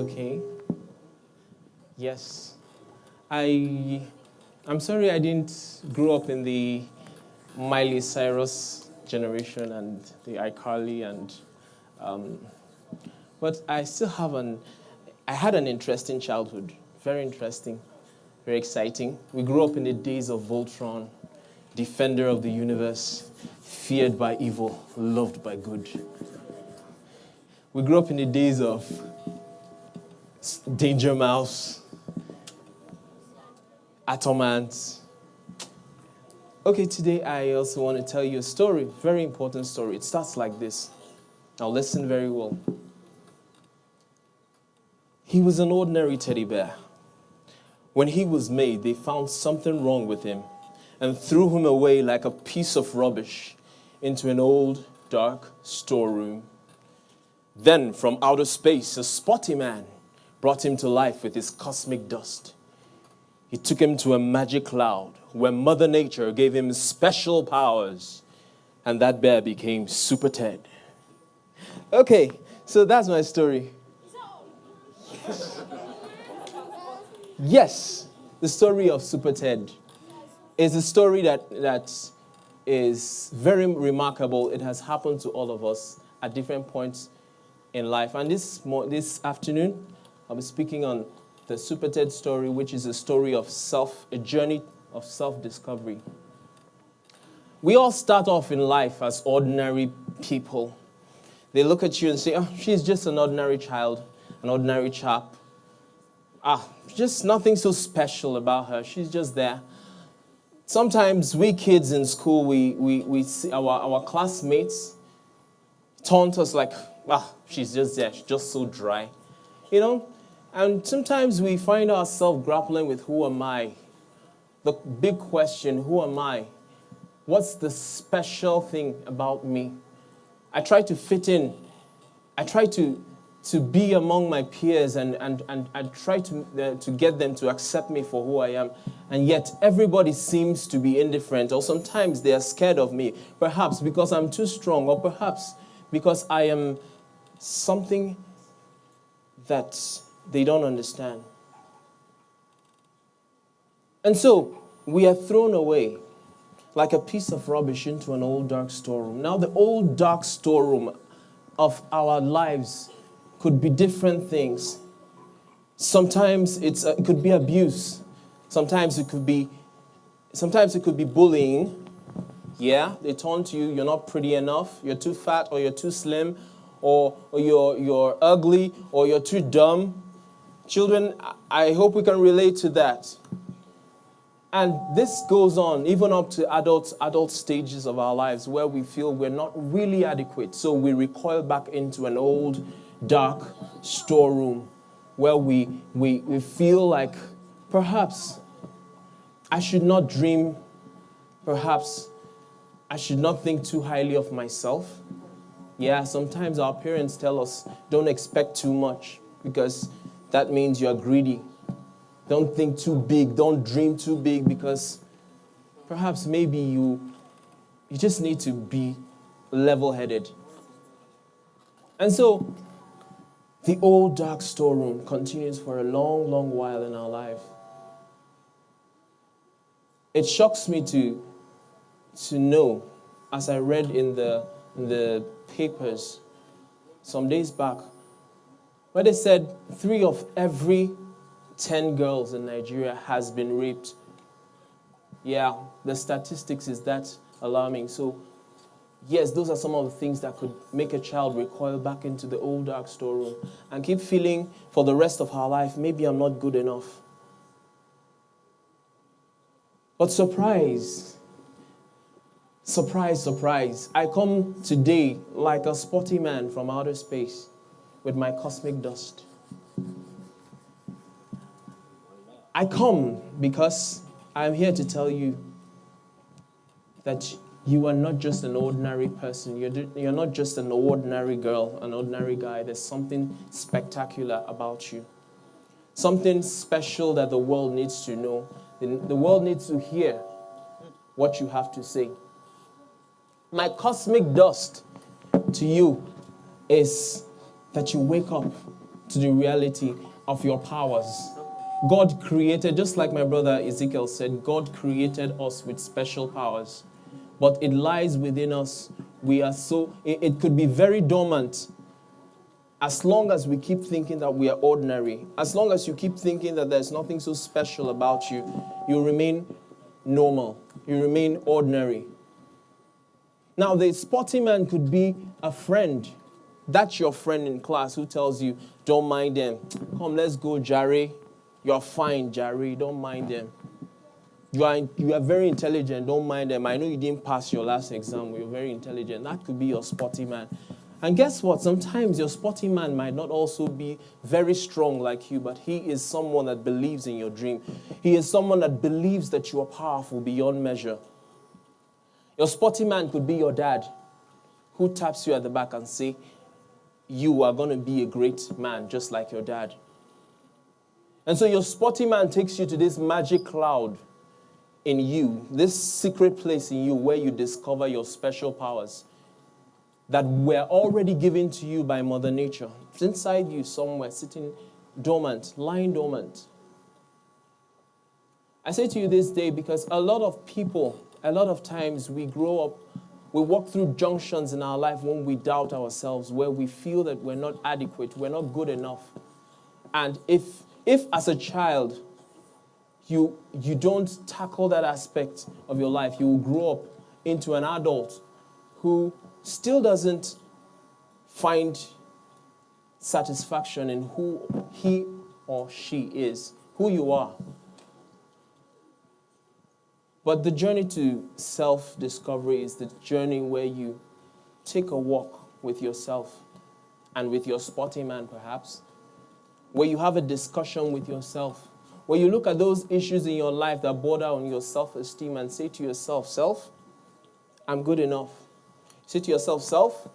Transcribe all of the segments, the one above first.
okay? Yes. I'm sorry I didn't grow up in the Miley Cyrus generation and the iCarly but I still have I had an interesting childhood. Very interesting, very exciting. We grew up in the days of Voltron, defender of the universe, feared by evil, loved by good. We grew up in the days of Danger Mouse, Atom Ants. Okay, today I also want to tell you a story, very important story. It starts like this. Now listen very well. He was an ordinary teddy bear. When he was made, they found something wrong with him and threw him away like a piece of rubbish into an old, dark storeroom. Then, from outer space, a spotty man brought him to life with his cosmic dust. He took him to a magic cloud where Mother Nature gave him special powers, and that bear became SuperTED. Okay, so that's my story. Yes, the story of SuperTED is a story that is very remarkable. It has happened to all of us at different points in life. And this afternoon, I'll be speaking on the SuperTED story, which is a story of a journey of self-discovery. We all start off in life as ordinary people. They look at you and say, oh, she's just an ordinary child, an ordinary chap. Just nothing so special about her. She's just there. Sometimes we kids in school, we see our classmates taunt us like, she's just there. She's just so dry. You know? And sometimes we find ourselves grappling with who am I? The big question, who am I? What's the special thing about me? I try to fit in. I try to be among my peers and I try to get them to accept me for who I am. And yet everybody seems to be indifferent, or sometimes they are scared of me. Perhaps because I'm too strong, or perhaps because I am something that they don't understand. And so we are thrown away like a piece of rubbish into an old dark storeroom. Now the old dark storeroom of our lives could be different things. Sometimes it could be abuse. Sometimes it could be bullying. Yeah, they taunt you, you're not pretty enough, you're too fat, or you're too slim, or you're ugly, or you're too dumb. Children, I hope we can relate to that. And this goes on even up to adult stages of our lives where we feel we're not really adequate. So we recoil back into an old, dark storeroom where we feel like perhaps I should not dream, perhaps I should not think too highly of myself. Yeah, sometimes our parents tell us, don't expect too much because that means you're greedy. Don't think too big, don't dream too big because perhaps maybe you just need to be level-headed. And so the old dark storeroom continues for a long, long while in our life. It shocks me to know, as I read in the papers some days back, where they said 3 of every 10 girls in Nigeria has been raped. Yeah, the statistics is that alarming. So, yes, those are some of the things that could make a child recoil back into the old dark storeroom and keep feeling for the rest of her life, maybe I'm not good enough. But surprise, I come today like a spotty man from outer space with my cosmic dust. I come because I'm here to tell you that you are not just an ordinary person. You're not just an ordinary girl, an ordinary guy. There's something spectacular about you. Something special that the world needs to know. The world needs to hear what you have to say. My cosmic dust to you is that you wake up to the reality of your powers. God created, just like my brother Ezekiel said, God created us with special powers. But it lies within us. It could be very dormant as long as we keep thinking that we are ordinary. As long as you keep thinking that there's nothing so special about you, you remain normal. You remain ordinary. Now, the sporty man could be a friend. That's your friend in class who tells you, don't mind them. Come, let's go, Jare. You're fine, Jare. Don't mind them. You are very intelligent. Don't mind them. I know you didn't pass your last exam. You're very intelligent. That could be your sporty man. And guess what? Sometimes your sporty man might not also be very strong like you, but he is someone that believes in your dream. He is someone that believes that you are powerful beyond measure. Your sporty man could be your dad, who taps you at the back and say, you are going to be a great man just like your dad. And so your sporty man takes you to this magic cloud in you, this secret place in you where you discover your special powers that were already given to you by Mother Nature. It's inside you somewhere, sitting dormant, lying dormant. I say to you this day because a lot of people, a lot of times we grow up, we walk through junctions in our life when we doubt ourselves, where we feel that we're not adequate, we're not good enough. And if as a child, you don't tackle that aspect of your life, you will grow up into an adult who still doesn't find satisfaction in who he or she is, who you are. But the journey to self-discovery is the journey where you take a walk with yourself and with your sporty man, perhaps, where you have a discussion with yourself, where you look at those issues in your life that border on your self-esteem and say to yourself, self, I'm good enough. Say to yourself, self,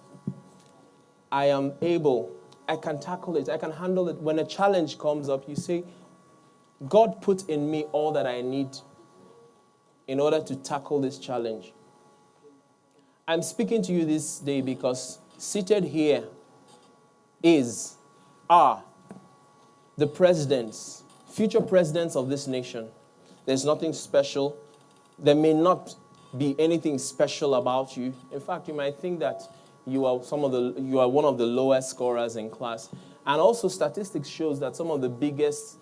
I am able, I can tackle it, I can handle it. When a challenge comes up, you say, God put in me all that I need in order to tackle this challenge. I'm speaking to you this day because seated here are the presidents, future presidents of this nation. There's nothing special. There may not be anything special about you. In fact, you might think that you are one of the lowest scorers in class. And also statistics shows that some of the biggest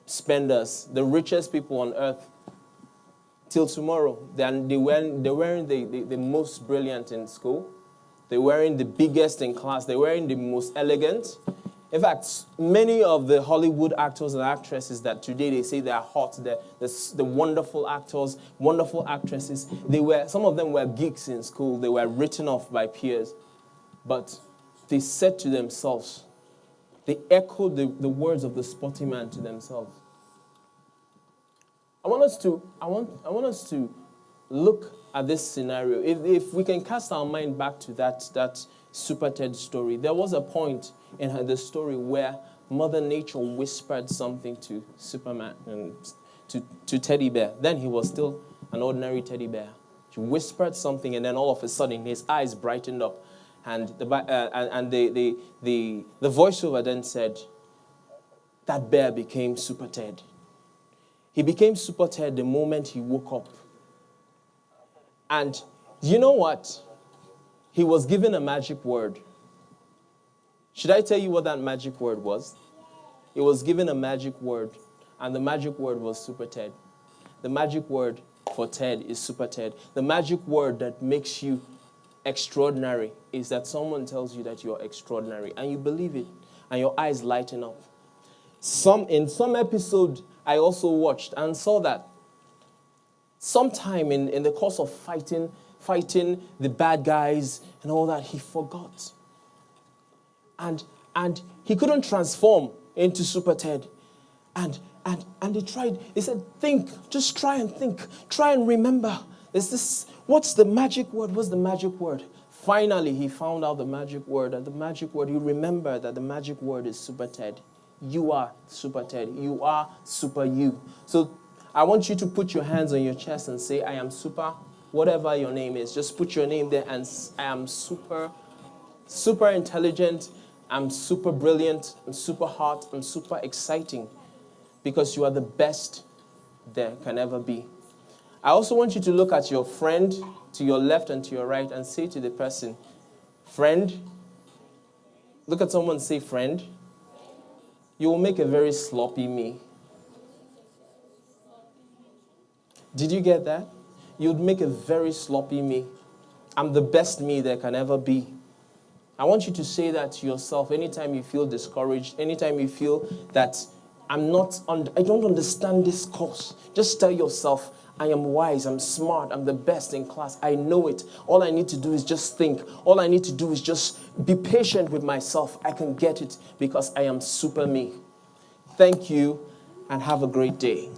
spenders, the richest people on earth, till tomorrow, they weren't the most brilliant in school. They weren't the biggest in class. They weren't the most elegant. In fact, many of the Hollywood actors and actresses that today they say they are hot, the wonderful actors, wonderful actresses, some of them were geeks in school. They were written off by peers. But they said to themselves, they echoed the words of the sporty man to themselves. I want us to look at this scenario. If we can cast our mind back to that SuperTED story, there was a point in the story where Mother Nature whispered something to Superman and to Teddy Bear. Then he was still an ordinary teddy bear. She whispered something, and then all of a sudden his eyes brightened up, and the voiceover then said, "That bear became SuperTED." He became SuperTED the moment he woke up. And you know what? He was given a magic word. Should I tell you what that magic word was? He was given a magic word, and the magic word was SuperTED. The magic word for TED is SuperTED. The magic word that makes you extraordinary is that someone tells you that you're extraordinary, and you believe it, and your eyes lighten up. In some episode, I also watched and saw that sometime in the course of fighting the bad guys and all that, he forgot. And he couldn't transform into SuperTED. And they tried, they said, think, just try and think, try and remember. What's the magic word? What's the magic word? Finally, he found out the magic word, and the magic word, he remembered that the magic word is SuperTED. You are SuperTED. You are super you. So I want you to put your hands on your chest and say, I am super, whatever your name is. Just put your name there and I am super, super intelligent. I'm super brilliant, I'm super hot, I'm super exciting, because you are the best there can ever be. I also want you to look at your friend to your left and to your right and say to the person, friend, look at someone and say, friend, you will make a very sloppy me. Did you get that? You'd make a very sloppy me. I'm the best me there can ever be. I want you to say that to yourself anytime you feel discouraged, anytime you feel that I don't understand this course. Just tell yourself, I am wise, I'm smart, I'm the best in class. I know it. All I need to do is just think. All I need to do is just be patient with myself. I can get it because I am super me. Thank you and have a great day.